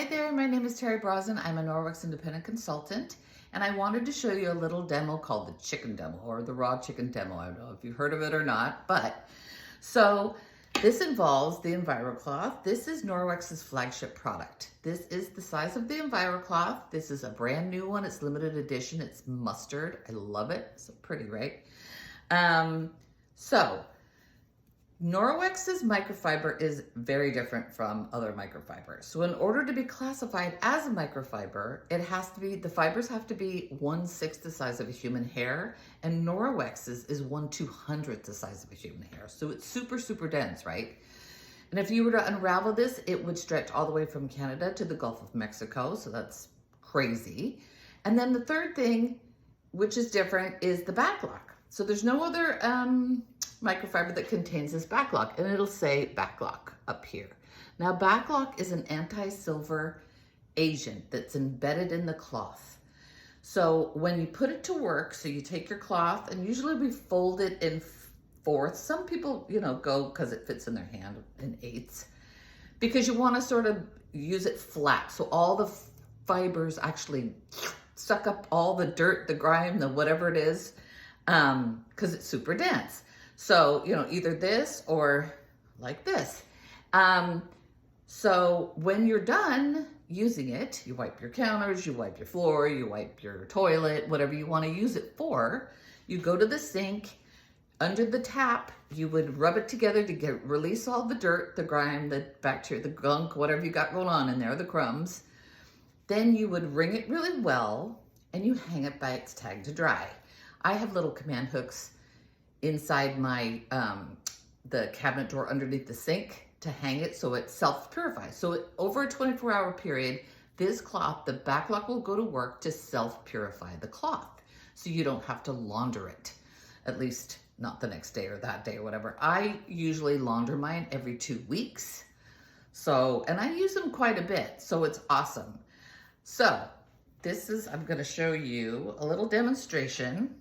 Hi there, my name is Terry Brosnan. I'm a Norwex independent consultant, and I wanted to show you a little demo called the chicken demo or the raw chicken demo. I don't know if you've heard of it or not, but so this involves the EnviroCloth. This is Norwex's flagship product. This is the size of the EnviroCloth. This is a brand new one. It's limited edition. It's mustard. I love it. It's so pretty, right? So Norwex's microfiber is very different from other microfibers. So in order to be classified as a microfiber, the fibers have to be 1/6 the size of a human hair, and Norwex's is 1/200th the size of a human hair. So it's super, super dense, right? And if you were to unravel this, it would stretch all the way from Canada to the Gulf of Mexico. So that's crazy. And then the third thing, which is different, is the backlock. So there's no other microfiber that contains this backlock, and it'll say backlock up here. Now backlock is an anti-silver agent that's embedded in the cloth. So when you put it to work, so you take your cloth, and usually we fold it in fourths. Some people, go because it fits in their hand in eighths, because you want to sort of use it flat. So all the fibers actually suck up all the dirt, the grime, the whatever it is, because it's super dense. So, either this or like this. So when you're done using it, you wipe your counters, you wipe your floor, you wipe your toilet, whatever you want to use it for. You go to the sink, under the tap, you would rub it together to release all the dirt, the grime, the bacteria, the gunk, whatever you got going on in there, the crumbs. Then you would wring it really well, and you hang it by its tag to dry. I have little command hooks inside my the cabinet door underneath the sink to hang it so it self-purifies. So over a 24-hour period, this cloth, the backlock, will go to work to self-purify the cloth. So you don't have to launder it, at least not the next day or that day or whatever. I usually launder mine every 2 weeks. So, and I use them quite a bit, so it's awesome. So I'm gonna show you a little demonstration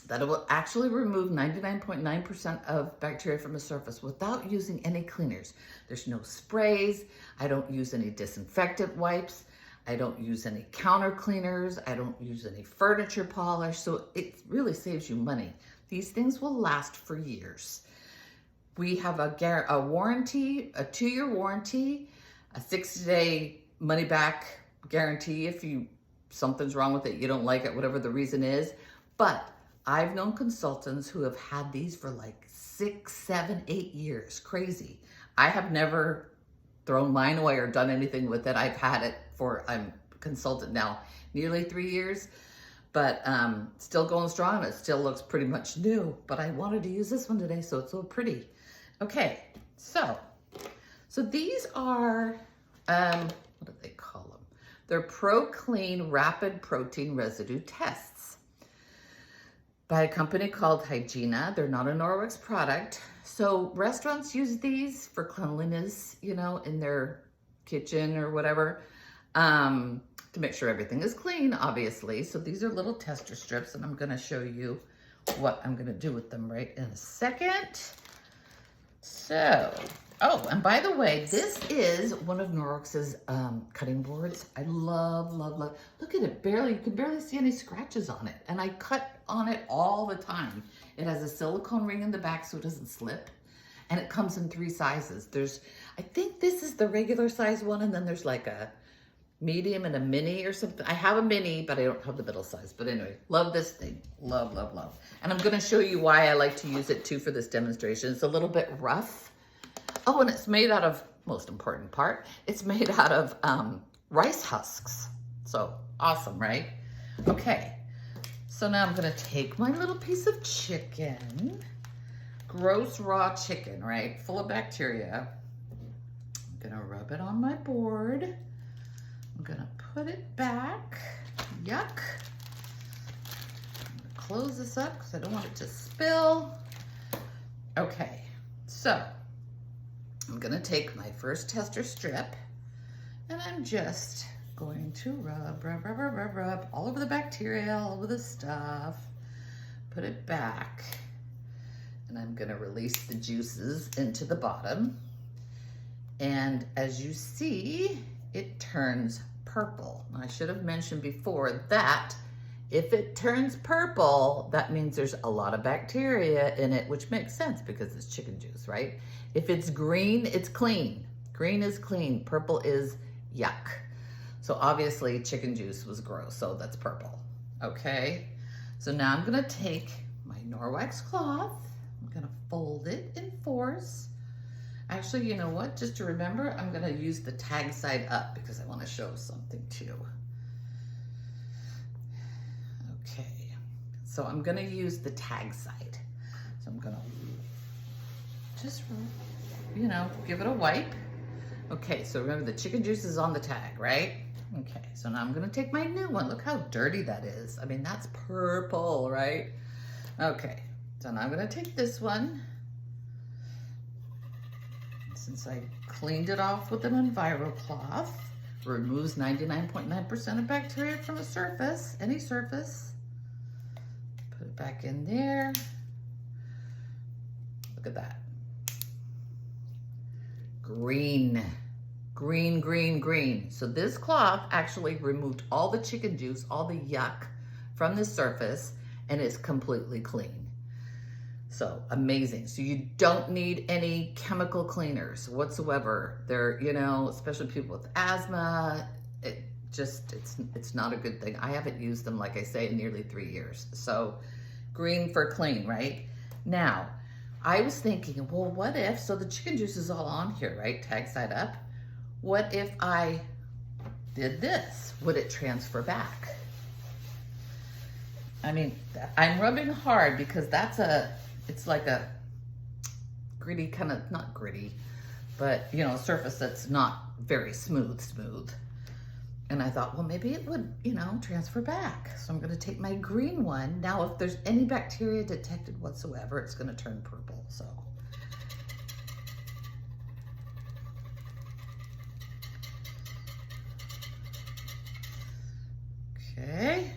that it will actually remove 99.9% of bacteria from a surface without using any cleaners. There's no sprays. I don't use any disinfectant wipes. I don't use any counter cleaners. I don't use any furniture polish. So it really saves you money. These things will last for years. We have a warranty, a 2-year warranty, a 60-day money back guarantee if something's wrong with it, you don't like it, whatever the reason is. But I've known consultants who have had these for like 6, 7, 8 years. Crazy. I have never thrown mine away or done anything with it. I've had it I'm a consultant now nearly 3 years, but still going strong. It still looks pretty much new, but I wanted to use this one today, so it's so pretty. Okay, so these are, what do they call them? They're ProClean Rapid Protein Residue Tests by a company called Hygiena. They're not a Norwex product. So restaurants use these for cleanliness, in their kitchen or whatever, to make sure everything is clean, obviously. So these are little tester strips, and I'm gonna show you what I'm gonna do with them right in a second. So, and by the way, this is one of Norwex's cutting boards. I love, love, love. Look at it, you can barely see any scratches on it. And I cut on it all the time. It has a silicone ring in the back so it doesn't slip. And it comes in 3 sizes. I think this is the regular size one, and then there's like a medium and a mini or something. I have a mini, but I don't have the middle size. But anyway, love this thing. Love, love, love. And I'm gonna show you why I like to use it too for this demonstration. It's a little bit rough. Oh, and it's made out of, most important part, it's made out of rice husks. So awesome, right? Okay, so now I'm gonna take my little piece of chicken, gross raw chicken, right? Full of bacteria. I'm gonna rub it on my board. I'm gonna put it back. Yuck. I'm gonna close this up because I don't want it to spill. Okay, so I'm gonna take my first tester strip, and I'm just going to rub all over the bacteria, all over the stuff, put it back, and I'm gonna release the juices into the bottom. And as you see, it turns purple. I should have mentioned before that if it turns purple, that means there's a lot of bacteria in it, which makes sense because it's chicken juice, right? If it's green, it's clean. Green is clean, purple is yuck. So obviously chicken juice was gross, so that's purple, okay? So now I'm gonna take my Norwex cloth, I'm gonna fold it in fours. Actually, you know what? Just to remember, I'm gonna use the tag side up because I wanna show something too. Okay, so I'm gonna use the tag side. So I'm gonna just, you know, give it a wipe. Okay, so remember the chicken juice is on the tag, right? Okay, so now I'm gonna take my new one. Look how dirty that is. I mean, that's purple, right? Okay, so now I'm gonna take this one. Since I cleaned it off with an EnviroCloth, removes 99.9% of bacteria from a surface, any surface. Put it back in there. Look at that. Green, green, green, green. So this cloth actually removed all the chicken juice, all the yuck from the surface, and it's completely clean. So amazing. So you don't need any chemical cleaners whatsoever. They're, you know, especially people with asthma, it's not a good thing. I haven't used them, like I say, in nearly 3 years. So green for clean, right? Now, I was thinking, well, what if, so the chicken juice is all on here, right? Tag side up. What if I did this? Would it transfer back? I mean, I'm rubbing hard because it's like a gritty kind of, not gritty, but you know, a surface that's not very smooth. And I thought, well, maybe it would, you know, transfer back. So I'm gonna take my green one. Now, if there's any bacteria detected whatsoever, it's gonna turn purple, so. Okay.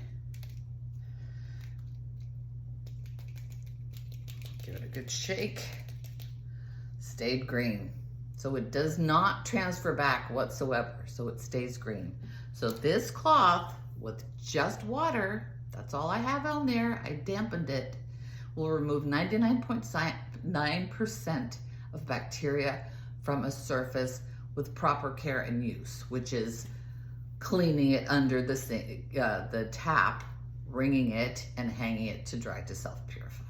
Give it a good shake. Stayed green. So it does not transfer back whatsoever, so it stays green. So this cloth with just water, that's all I have on there, I dampened it, will remove 99.9% of bacteria from a surface with proper care and use, which is cleaning it under the sink, the tap, wringing it, and hanging it to dry to self-purify.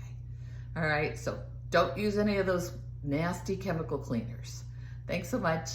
All right, so don't use any of those nasty chemical cleaners. Thanks so much.